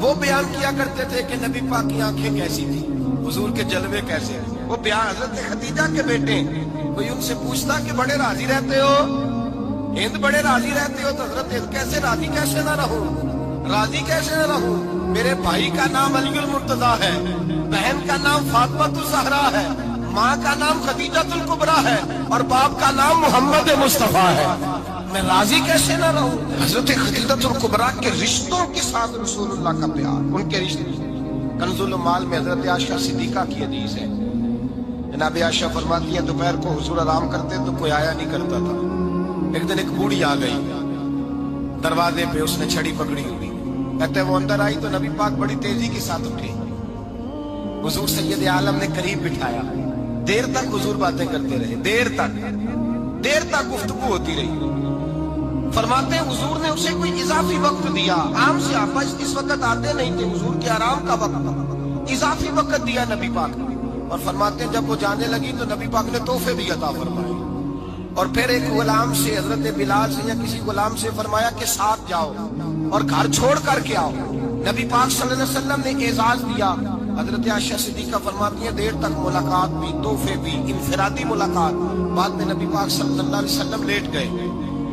وہ بیان کیا کرتے تھے کہ نبی پاک کی آنکھیں کیسی تھی، حضور کے جلوے کیسے تھے۔ وہ بیان حضرت خدیجہ کے بیٹے، کوئی ان سے پوچھتا کہ بڑے راضی رہتے ہو، ہند بڑے راضی رہتے ہو، تو حضرت ہند کیسے راضی کیسے نہ رہوں، راضی کیسے نہ رہوں، میرے بھائی کا نام علی المرتضیٰ ہے، بہن کا نام فاطمہ الزہرا ہے، ماں کا نام خدیجہ الکبریٰ ہے، اور باپ کا نام محمد مصطفیٰ ہے، میں راضی کیسے نہ رہوں۔ حضرت خدیجہ الکبریٰ کے رشتوں کے ساتھ رسول اللہ کا پیار، ان کے رشتے۔ کنز المال میں حضرت عائشہ صدیقہ کی حدیث ہے، جناب عائشہ فرماتی ہیں دوپہر کو حضور آرام کرتے تو کوئی آیا نہیں کرتا تھا، ایک دن ایک بوڑھی آ گئی دروازے پہ، اس نے چھڑی پکڑی ہوئی، کہتے وہ اندر آئی تو نبی پاک بڑی تیزی کے ساتھ اٹھے، حضور سید عالم نے قریب بٹھایا، دیر تک حضور باتیں کرتے رہے، دیر تک گفتگو ہوتی رہی۔ فرماتے ہیں حضور نے اسے کوئی اضافی وقت دیا، عام سے آپ اس وقت آتے نہیں تھے، حضور کے آرام کا وقت، اضافی وقت دیا نبی پاک نے، اور فرماتے ہیں جب وہ جانے لگی تو نبی پاک نے تحفے بھی عطا فرمائے، اور پھر ایک غلام سے، حضرت بلال سے یا کسی غلام سے فرمایا کہ ساتھ جاؤ اور گھر چھوڑ کر کے آؤ۔ نبی پاک صلی اللہ علیہ وسلم نے اعزاز دیا۔ حضرت عائشہ صدیقہ فرماتی ہیں دیر تک ملاقات بھی، تحفے بھی، انفرادی ملاقات۔ بعد میں نبی پاک صلی اللہ علیہ وسلم لیٹ گئے،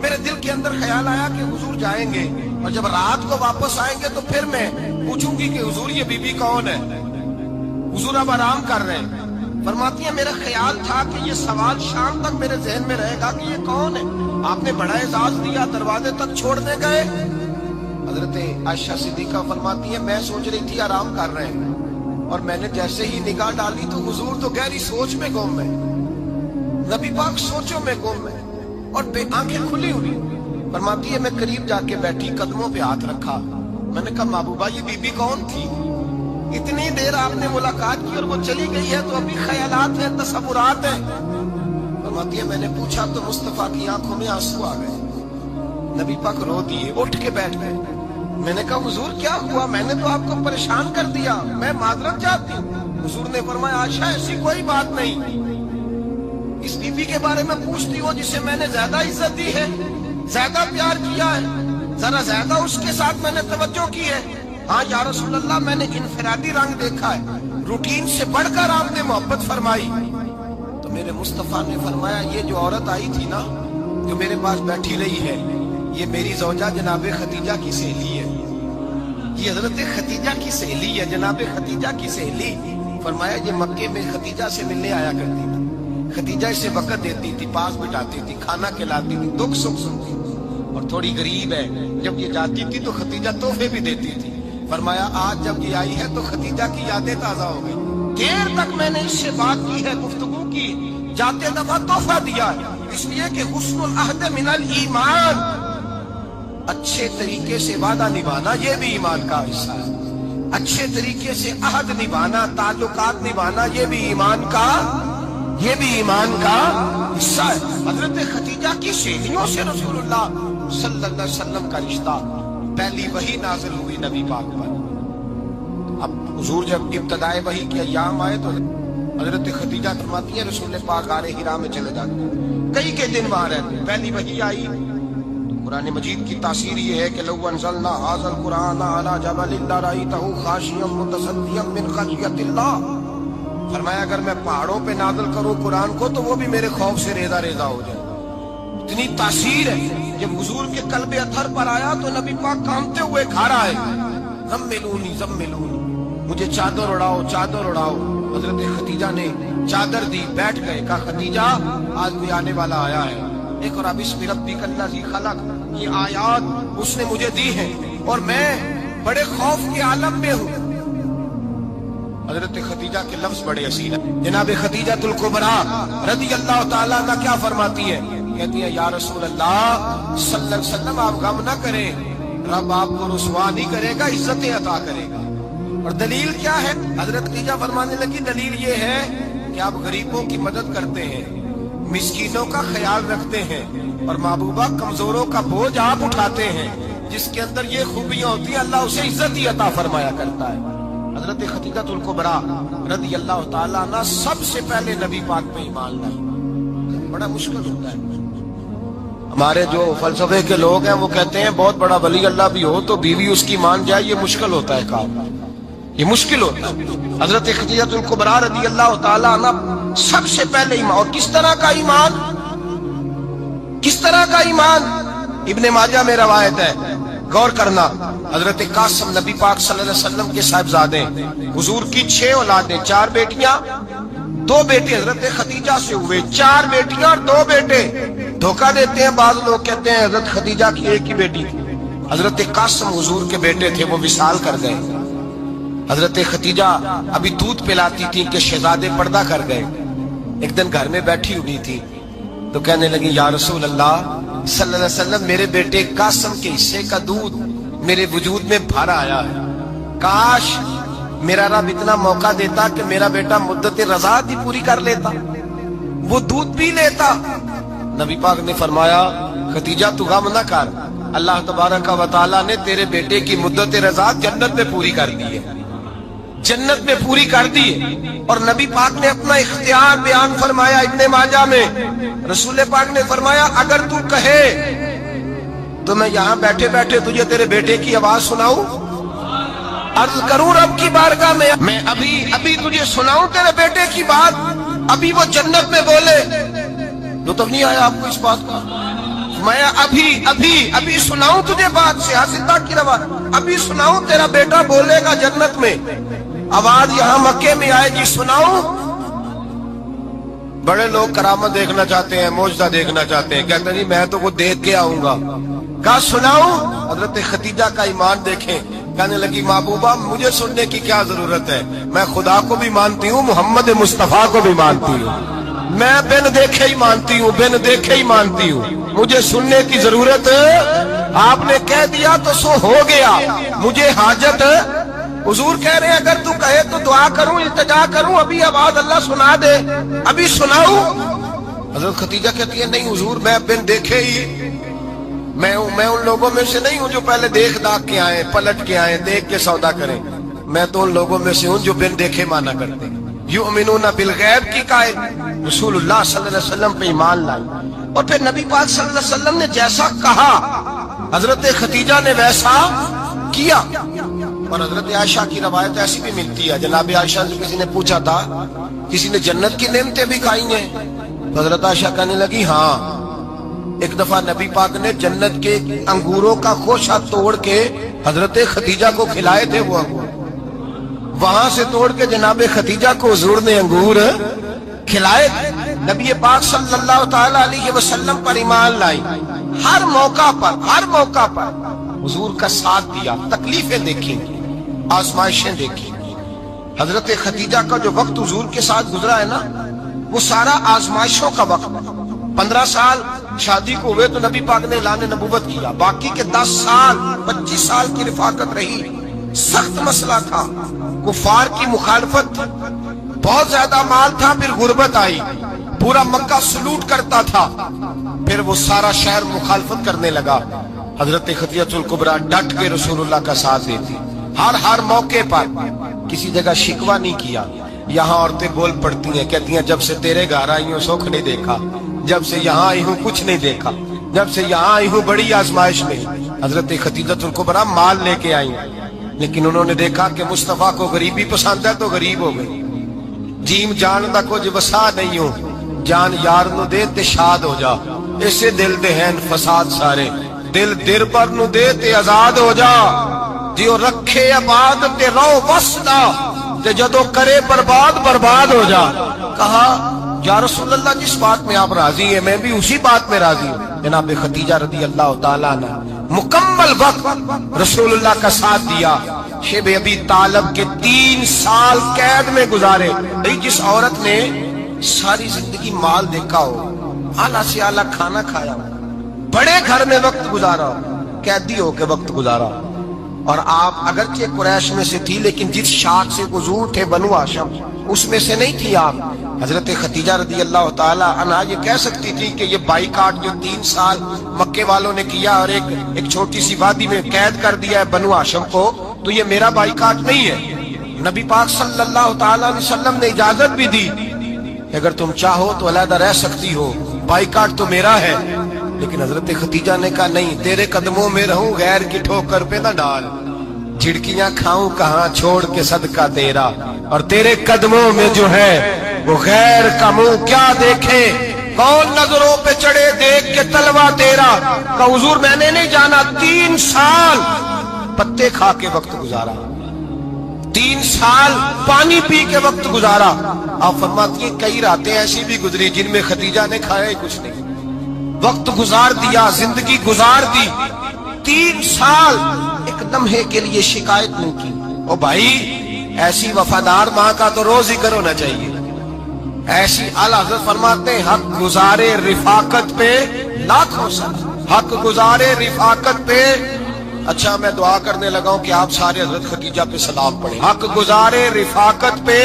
میرے دل کے اندر خیال آیا کہ حضور جائیں گے اور جب رات کو واپس آئیں گے تو پھر میں پوچھوں گی کہ حضور یہ بی بی کون ہے، حضور اب آرام کر رہے ہیں۔ فرماتی ہیں میرا خیال تھا کہ یہ سوال شام تک میرے ذہن میں رہے گا کہ یہ کون ہے، آپ نے بڑا اعزاز دیا، دروازے تک چھوڑنے گئے۔ حضرت عائشہ صدیقہ فرماتی ہیں میں سوچ رہی تھی آرام کر رہے ہیں، اور میں نے جیسے ہی نگاہ ڈالی تو حضور تو گہری سوچ میں گم ہے، نبی پاک سوچوں میں گم ہے اور آنکھیں کھلی ہوئی۔ فرماتی ہے میں قریب جا کے بیٹھی، قدموں پہ ہاتھ رکھا، میں نے کہا محبوبہ یہ بی بی کون تھی، اتنی دیر آپ نے ملاقات کی اور وہ چلی گئی ہے تو ابھی خیالات ہیں، تصورات ہیں۔ فرماتی ہے میں نے پوچھا تو مصطفیٰ کی آنکھوں میں آنسو آ گئے، نبی پاک رو دیے، اٹھ کے بیٹھ گئے۔ میں نے کہا حضور کیا ہوا، میں نے تو آپ کو پریشان کر دیا، میں معذرت چاہتی ہوں۔ حضور نے فرمایا عائشہ ایسی کوئی بات نہیں، اس بی بی کے بارے میں پوچھتی ہو جسے میں نے زیادہ عزت دی ہے، زیادہ پیار کیا ہے، ذرا زیادہ اس کے ساتھ میں نے توجہ کی ہے۔ ہاں یا رسول اللہ میں نے انفرادی رنگ دیکھا ہے، روٹین سے بڑھ کر آپ نے محبت فرمائی۔ تو میرے مصطفیٰ نے فرمایا یہ جو عورت آئی تھی نا، جو میرے پاس بیٹھی رہی ہے، یہ میری زوجہ جناب خدیجہ کی سہیلی ہے، یہ حضرت خدیجہ کی سہیلی ہے، جناب خدیجہ کی سہیلی۔ فرمایا یہ مکے میں خدیجہ سے ملنے آیا کرتی تھی، خدیجہ اسے وقت دیتی تھی، پاس بٹھاتی تھی، کھانا کھلاتی تھی، دکھ سکھ سنتی، اور تھوڑی غریب ہے، جب یہ جاتی تھی تو خدیجہ تحفے بھی دیتی تھی۔ فرمایا آج جب یہ آئی ہے تو خدیجہ کی یادیں تازہ ہو گئی، دیر تک میں نے اس سے بات کی ہے، گفتگو کی، جاتے دفعہ تحفہ دیا ہے، اس لیے کہ حسن العہد من الایمان، اچھے طریقے سے وعدہ نبھانا یہ بھی ایمان کا حصہ ہے، اچھے طریقے سے عہد نبھانا، تعلقات نبھانا یہ بھی ایمان کا حصہ ہے۔ حضرت خدیجہ کی سہیلیوں سے رسول اللہ صلی اللہ علیہ وسلم کا رشتہ، پہلی وحی نازل ہوئی نبی پاک پر۔ اب حضور جب ابتدائے وحی کے ایام آئے تو حضرت خدیجہ فرماتی ہیں رسول پاک غار حرا میں چلے جاتے، کئی کے دن وہاں رہتے، پہلی وحی آئی۔ قرآن مجید کی تاثیر یہ ہے کہ لو انزلنا ھذا القرآن علی جبل لرأیتہ خاشعا متصدعا من خشیۃ اللہ، فرمایا اگر میں پہاڑوں پہ نازل کروں قرآن کو تو وہ بھی میرے خوف سے ریزہ ریزہ ہو جائے، اتنی تاثیر ہے۔ جب حضور کے قلب اطہر پر آیا تو نبی پاک کانپتے ہوئے گھر آئے، زملونی زملونی، مجھے چادر اڑاؤ چادر اڑاؤ۔ حضرت خدیجہ نے چادر دی، بیٹھ گئے، کہا خدیجہ آج کوئی آنے والا آیا ہے، ایک اور بسم ربک الذی خلق، یہ آیات اس نے مجھے دی ہیں اور میں بڑے خوف کے عالم میں ہوں۔ حضرت خدیجہ کے لفظ بڑے حسین ہیں، جناب خدیجہ الکبریٰ رضی اللہ تعالیٰ عنہ کیا فرماتی ہیں، کہتی ہیں یا رسول اللہ صلی اللہ علیہ وسلم آپ غم نہ کریں، رب آپ کو رسوا نہیں کرے گا، عزتیں عطا کرے گا۔ اور دلیل کیا ہے؟ حضرت خدیجہ فرمانے لگی دلیل یہ ہے کہ آپ غریبوں کی مدد کرتے ہیں، مسکینوں کا خیال رکھتے ہیں، اور محبوبہ کمزوروں کا بوجھ آپ اٹھاتے ہیں، جس کے اندر یہ خوبیاں ہوتی ہیں اللہ اسے عزت ہی عطا فرمایا کرتا ہے۔ حضرت خدیجہ الکبریٰ رضی اللہ تعالیٰ عنہ سب سے پہلے نبی پاک پہ ایمان لائی، بڑا مشکل ہوتا ہے، ہمارے جو فلسفے کے لوگ ہیں وہ کہتے ہیں بہت بڑا ولی اللہ بھی ہو تو بیوی اس کی مان جائے، یہ مشکل ہوتا ہے کام، یہ مشکل ہوتا ہے۔ حضرت خدیجہ الکبریٰ رضی اللہ تعالی عنہ سب سے پہلے ایمان، اور کس طرح کا ایمان، کس طرح کا ایمان؟ ابن ماجہ میں روایت ہے، غور کرنا، حضرت قاسم نبی پاک صلی اللہ علیہ وسلم کے صاحبزادے، حضور کی 6 اولادیں، 4 بیٹیاں 2 بیٹے حضرت خدیجہ سے ہوئے، 4 بیٹیاں اور 2 بیٹے۔ دھوکہ دیتے ہیں بعض لوگ، کہتے ہیں حضرت خدیجہ کی ایک ہی بیٹی تھی۔ حضرت قاسم حضور کے بیٹے تھے، وہ وصال کر گئے۔ حضرت خدیجہ ابھی دودھ پلاتی تھی کہ شہزادے پردہ کر گئے۔ ایک دن گھر میں بیٹھی ہوئی تھی تو کہنے لگی یا رسول اللہ صلی اللہ علیہ وسلم، میرے بیٹے قاسم کے حصے کا دودھ میرے وجود میں بھر آیا ہے، کاش میرا رب اتنا موقع دیتا کہ میرا بیٹا مدت رضاعت ہی پوری کر لیتا، وہ دودھ پی لیتا۔ نبی پاک نے فرمایا خدیجہ تو غم نہ کر، اللہ تبارک و تعالیٰ نے تیرے بیٹے کی مدت رضاعت جنت میں پوری کر دی ہے، جنت میں پوری کر دی ہے۔ اور نبی پاک نے اپنا اختیار بیان فرمایا ابن ماجہ میں، رسول پاک نے فرمایا اگر تو کہے تو میں یہاں بیٹھے بیٹھے تجھے تیرے بیٹے کی آواز سناؤں، عرض کروں رب کی بارگاہ میں ابھی تجھے سناؤں تیرے بیٹے کی بات، ابھی وہ جنت میں بولے، لطف نہیں آیا آپ کو اس بات کا؟ میں ابھی سناؤں تجھے بات، سیاستہ کی روایت، ابھی سناؤں تیرا بیٹا بولے گا جنت میں، آواز یہاں مکے میں آئے گی، سناؤں؟ بڑے لوگ کرامت دیکھنا چاہتے ہیں، معجزہ دیکھنا چاہتے ہیں، کہتے ہیں میں تو وہ دیکھ کے آؤں گا، کہا سناؤں؟ حضرت خدیجہ کا ایمان دیکھیں، کہنے لگی محبوبہ مجھے سننے کی کیا ضرورت ہے، میں خدا کو بھی مانتی ہوں، محمد مصطفیٰ کو بھی مانتی ہوں، میں بن دیکھے ہی مانتی ہوں، بن دیکھے ہی مانتی ہوں، مجھے سننے کی ضرورت ہے، آپ نے کہہ دیا تو سو ہو گیا، مجھے حاجت ہے۔ حضور کہہ رہے ہیں اگر تو کہے تو دعا کروں، التجا کروں، ابھی آواز اللہ سنا دے، ابھی سناؤں؟ حضرت خدیجہ کہتی ہے نہیں حضور میں بن دیکھے ہی، میں ان لوگوں میں سے نہیں ہوں جو پہلے دیکھ داکھ کے آئے، پلٹ کے آئے، دیکھ کے سودا کریں، میں تو ان لوگوں میں سے ہوں جو بن دیکھے مانا کرتے ہیں۔ یؤمنون بالغیب کی قائل رسول اللہ صلی اللہ علیہ وسلم پہ ایمان لائی، اور پھر نبی پاک صلی اللہ علیہ وسلم نے جیسا کہا حضرت خدیجہ نے ویسا کیا۔ اور حضرت عائشہ کی روایت ایسی بھی ملتی ہے، جناب عائشہ سے کسی نے پوچھا تھا کسی نے جنت کی نعمتیں بھی کھائی ہیں؟ تو حضرت عائشہ کہنے لگی ہاں، ایک دفعہ نبی پاک نے جنت کے انگوروں کا خوشہ توڑ کے حضرت خدیجہ کو کھلائے تھے، وہ انگور وہاں سے توڑ کے جناب خدیجہ کو حضور نے انگور کھلائے تھے۔ نبی پاک صلی اللہ تعالی علیہ وسلم پر ایمان لائی، ہر موقع پر حضور کا ساتھ دیا، تکلیفیں دیکھیں گی، آزمائشیں دیکھیں گی۔ حضرت خدیجہ کا جو وقت حضور کے ساتھ گزرا ہے نا، وہ سارا آزمائشوں کا وقت ہے۔ 15 سال شادی کو ہوئے تو نبی پاک نے اعلان نبوت کیا، باقی کے 10 سال 25 سال کی رفاقت رہی، سخت مسئلہ تھا، کفار کی مخالفت، بہت زیادہ مال تھا، پھر غربت آئی، پورا مکہ سلوٹ کرتا تھا، پھر وہ سارا شہر مخالفت کرنے لگا۔ حضرت خدیجہ الکبریٰ ڈٹ کے رسول اللہ کا ساتھ دیتی، ہر موقع پر کسی جگہ شکوہ نہیں کیا۔ یہاں عورتیں بول پڑتی ہیں، کہتی ہیں جب سے تیرے گھر آئی ہوں سکھ نہیں دیکھا، جب سے یہاں آئی ہوں کچھ نہیں دیکھا، جب سے یہاں آئی ہوں بڑی آزمائش میں۔ حضرت خدیجہ الکبریٰ مال لے کے آئی، لیکن انہوں نے دیکھا کہ مصطفیٰ کو غریبی پسند ہے تو غریب ہو گئی۔ جیم جان دا کچھ وسا نہیں ہوں، جان یار نو دے تے شاد ہو جا، اسے دل دے ہیں فساد سارے، دل در پر نو دے تے آزاد ہو جا، جیو رکھے آباد تے رو وسدا، تے جدو کرے برباد ہو جا۔ کہا یا رسول اللہ جس بات میں آپ راضی ہیں میں بھی اسی بات میں راضی ہوں۔ جناب خدیجہ رضی اللہ تعالیٰ عنہ مکمل وقت رسول اللہ کا ساتھ دیا۔ شیب ابی طالب کے 3 سال قید میں گزارے۔ جس عورت نے ساری زندگی مال دیکھا ہو، اعلیٰ سے اعلیٰ کھانا کھایا ہو، بڑے گھر میں وقت گزارا ہو، قیدی ہو کے وقت گزارا، اور آپ اگرچہ قریش میں سے تھی لیکن جس شاخ سے حضور تھے بنو ہاشم اس میں سے نہیں تھی آپ۔ حضرت خدیجہ رضی اللہ تعالی عنہا یہ کہہ سکتی تھی کہ یہ بائیکاٹ جو 3 سال مکے والوں نے کیا اور ایک چھوٹی سی وادی میں قید کر دیا ہے بنو ہاشم کو، تو یہ میرا بائیکاٹ نہیں ہے۔ نبی پاک صلی اللہ تعالی علیہ وسلم نے اجازت بھی دی کہ اگر تم چاہو تو علیحدہ رہ سکتی ہو، بائیکاٹ تو میرا ہے۔ لیکن حضرت خدیجہ نے کہا نہیں، تیرے قدموں میں رہوں، غیر کی ٹھوکر پہ نہ ڈال، چھڑکیاں کھاؤں کہاں چھوڑ کے صدقہ تیرا، اور تیرے قدموں میں جو ہے وہ غیر کا منہ کیا دیکھے، کون نظروں پہ چڑھے دیکھ کے تلوا تیرا۔ کہ حضور میں نے نہیں جانا، 3 سال پتے کھا کے وقت گزارا، 3 سال پانی پی کے وقت گزارا۔ آپ فرماتی ہیں کئی راتیں ایسی بھی گزری جن میں خدیجہ نے کھایا ہی کچھ نہیں، وقت گزار دیا، زندگی گزار دی۔ 3 سال ایک لمحے کے لیے شکایت نہیں کی۔ او بھائی، ایسی وفادار ماں کا تو روز ذکر ہونا چاہیے۔ ایسی اعلیٰ حضرت فرماتے ہیں حق گزارے رفاقت پہ لاکھوں سلام، حق گزارے رفاقت پہ۔ اچھا میں دعا کرنے لگا ہوں کہ آپ سارے حضرت خدیجہ پہ سلام پڑھیں۔ حق گزارے رفاقت پہ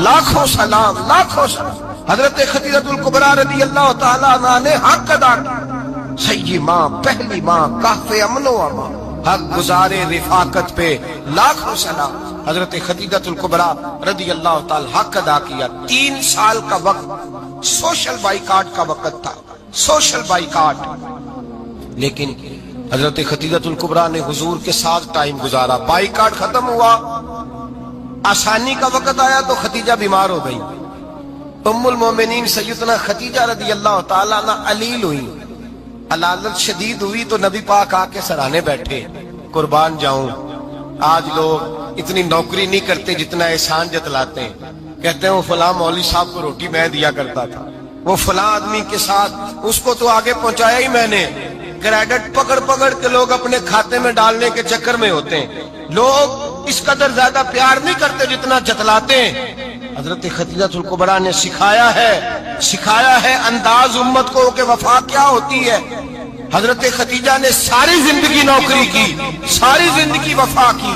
لاکھوں سلام، لاکھوں سلام۔ حضرت خدیجہ الکبریٰ رضی اللہ تعالیٰ عنہ نے حق ادا کیا، سیدی ماں، پہلی ماں، کہف امن و امان، حق گزارے رفاقت پہ لاکھوں سلام۔ حضرت خدیجہ الکبریٰ رضی اللہ تعالی حق ادا کیا۔ 3 سال کا وقت سوشل بائیکاٹ کا وقت تھا، سوشل بائیکاٹ، لیکن حضرت خدیجہ الکبریٰ نے حضور کے ساتھ ٹائم گزارا۔ بائیکاٹ ختم ہوا، آسانی کا وقت آیا تو خدیجہ بیمار ہو گئی۔ ام المومنین سیدنا خدیجہ رضی اللہ تعالیٰ عنہ علیل ہوئی، علالت شدید ہوئی تو نبی پاک آ کے سرانے بیٹھے۔ قربان جاؤں، آج لوگ اتنی نوکری نہیں کرتے جتنا احسان جتلاتے ہیں۔ کہتے ہیں وہ فلاں مولوی صاحب کو روٹی میں دیا کرتا تھا، وہ فلاں آدمی کے ساتھ اس کو تو آگے پہنچایا ہی میں نے۔ کریڈٹ پکڑ پکڑ کے لوگ اپنے کھاتے میں ڈالنے کے چکر میں ہوتے ہیں۔ لوگ اس قدر زیادہ پیار نہیں کرتے جتنا جتلاتے ہیں۔ حضرت خدیجہ الکبریٰ نے سکھایا ہے انداز امت کو کہ وفا کیا ہوتی ہے۔ حضرت خدیجہ نے ساری زندگی نوکری کی، ساری زندگی وفا کی۔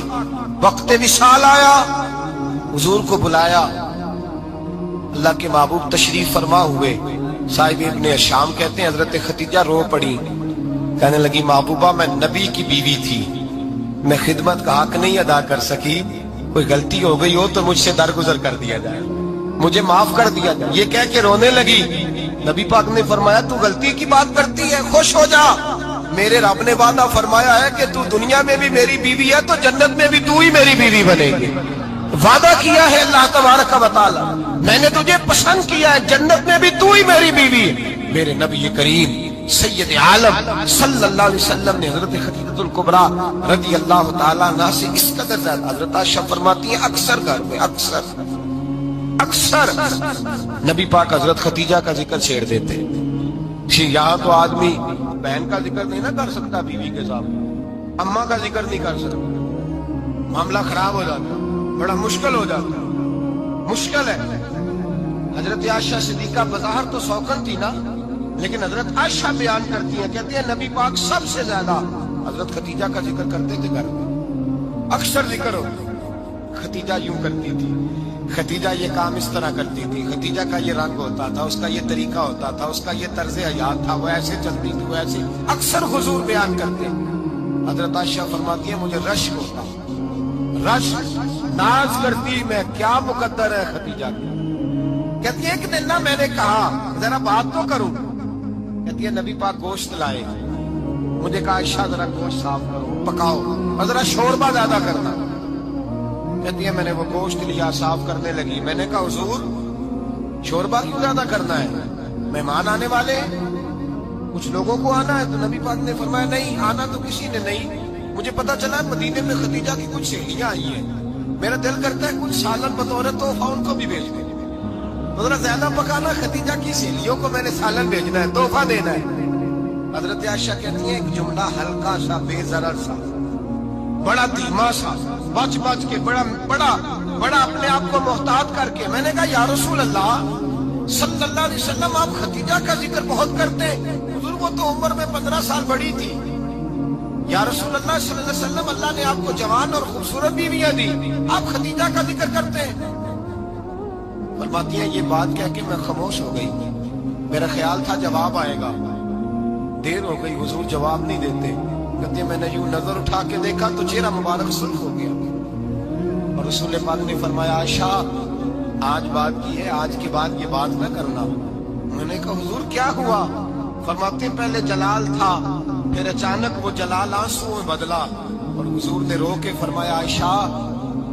وقت وصال آیا، حضور کو بلایا، اللہ کے محبوب تشریف فرما ہوئے۔ صاحب ابن شام کہتے ہیں حضرت خدیجہ رو پڑی، کہنے لگی محبوبہ میں نبی کی بیوی تھی، میں خدمت کا حق نہیں ادا کر سکی، کوئی غلطی ہو گئی ہو تو مجھ سے درگزر کر دیا جائے، مجھے معاف کر دیا جائے۔ یہ کہہ کے رونے لگی۔ نبی پاک نے فرمایا تو غلطی کی بات کرتی ہے، خوش ہو جا، میرے رب نے وعدہ فرمایا ہے کہ تو دنیا میں بھی میری بیوی ہے تو جنت میں بھی تو ہی میری بیوی بنے گی۔ وعدہ کیا ہے اللہ تبارک و تعالی، میں نے تجھے پسند کیا ہے، جنت میں بھی تو ہی میری بیوی ہے۔ میرے نبی کریم سید عالم صلی اللہ علیہ وسلم نے حضرت خدیجہ الکبریٰ رضی اللہ تعالیٰ عنہ سے اس قدر زیادہ، حضرت عائشہ فرماتی ہیں اکثر گھر میں اکثر نبی پاک حضرت خدیجہ کا ذکر چھیڑ دیتے۔ یہاں تو آدمی بہن کا ذکر نہیں نہ کر سکتا، بیوی کے سامنے اماں کا ذکر نہیں کر سکتا، معاملہ خراب ہو جاتا، بڑا مشکل ہو جاتا، مشکل ہے۔ حضرت عائشہ صدیقہ بظاہر تو سوکن تھی نا، لیکن حضرت عائشہ بیان کرتی ہیں، کہتی ہیں نبی پاک سب سے زیادہ حضرت خدیجہ کا ذکر کرتے تھے گھر میں، اکثر ذکر ہو۔ خدیجہ یوں کرتی تھی، خدیجہ یہ کام اس طرح کرتی تھی، خدیجہ کا یہ رنگ ہوتا تھا، اس کا یہ طریقہ ہوتا تھا، اس کا یہ طرز حیات تھا، وہ ایسے چلتی تھی، وہ ایسے، اکثر حضور بیان کرتے ہیں۔ حضرت عائشہ فرماتی ہے مجھے رشک ہوتا، رشک، ناز کرتی میں، کیا مقدر ہے خدیجہ کی۔ کہتی ہے ایک دن نا میں نے کہا ذرا بات تو کروں، کہتی ہے نبی پاک گوشت لائے، مجھے کہا عائشہ ذرا گوشت صاف کرو، پکاؤ اور ذرا شوربہ زیادہ کرنا۔ کہتی ہے میں نے وہ گوشت لیا، صاف کرنے لگی، میں نے کہا حضور شوربہ کیوں زیادہ کرنا ہے، مہمان آنے والے ہیں، کچھ لوگوں کو آنا ہے۔ تو نبی پاک نے فرمایا نہیں، آنا تو کسی نے نہیں، مجھے پتا چلا مدینے میں خدیجہ کی کچھ سہیلیاں آئی ہیں، میرا دل کرتا ہے کچھ سالن بطور تحفہ ان کو بھی بھیج دیں، تو ذرا زیادہ پکانا، خدیجہ کی سہیلیوں کو میں نے سالن بھیجنا ہے، تحفہ دینا ہے۔ حضرت عائشہ کہتی ہیں ایک جملہ ہلکا سا، بے ضرر سا، بڑا دھیما سا، بچ کے بڑا اپنے آپ کو محتاط کر کے، میں نے کہا یا رسول اللہ صلی اللہ علیہ وسلم آپ خدیجہ کا ذکر بہت کرتے ہیں، حضور وہ تو عمر میں 15 سال بڑی تھی، یا رسول اللہ صلی اللہ علیہ وسلم اللہ نے آپ کو جوان اور خوبصورت بیویاں دی، آپ خدیجہ کا ذکر کرتے ہیں۔ فرماتی ہیں یہ بات کہہ کے میں خاموش ہو گئی، میرا خیال تھا جواب آئے گا، دیر ہو گئی، حضور جواب نہیں دیتے۔ کہتے ہیں میں نے یوں نظر اٹھا کے دیکھا تو چہرہ مبارک سرخ ہو گیا، اور رسول پاک نے فرمایا عائشہ آج بات کی ہے، آج کے بعد یہ بات نہ کرنا۔ میں نے کہا حضور کیا ہوا؟ فرماتے پہلے جلال تھا، پھر اچانک وہ جلال آنسو میں بدلا، اور حضور نے رو کے فرمایا عائشہ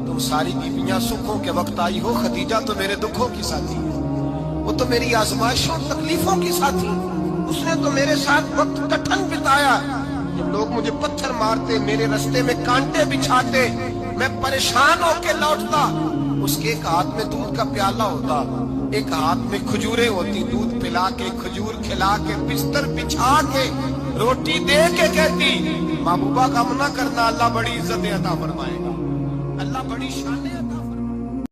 تم ساری بیویاں سکھوں کے وقت آئی ہو، خدیجہ تو میرے دکھوں کی ساتھی ہے، وہ تو میری آزمائشوں تکلیفوں کی ساتھی، اس نے تو میرے ساتھ وقت کٹھن بتایا، جب لوگ مجھے پتھر مارتے، میرے رستے میں کانٹے بچھاتے، میں پریشان ہو کے لوٹتا، اس کے ایک ہاتھ میں دودھ کا پیالہ ہوتا، ایک ہاتھ میں کھجوریں ہوتی، دودھ پلا کے کھجور کھلا کے بستر بچھا کے روٹی دے کے کہتی محبوبہ غم نہ کرنا، اللہ بڑی عزت عطا فرمائے گا، اللہ بڑی شان عطا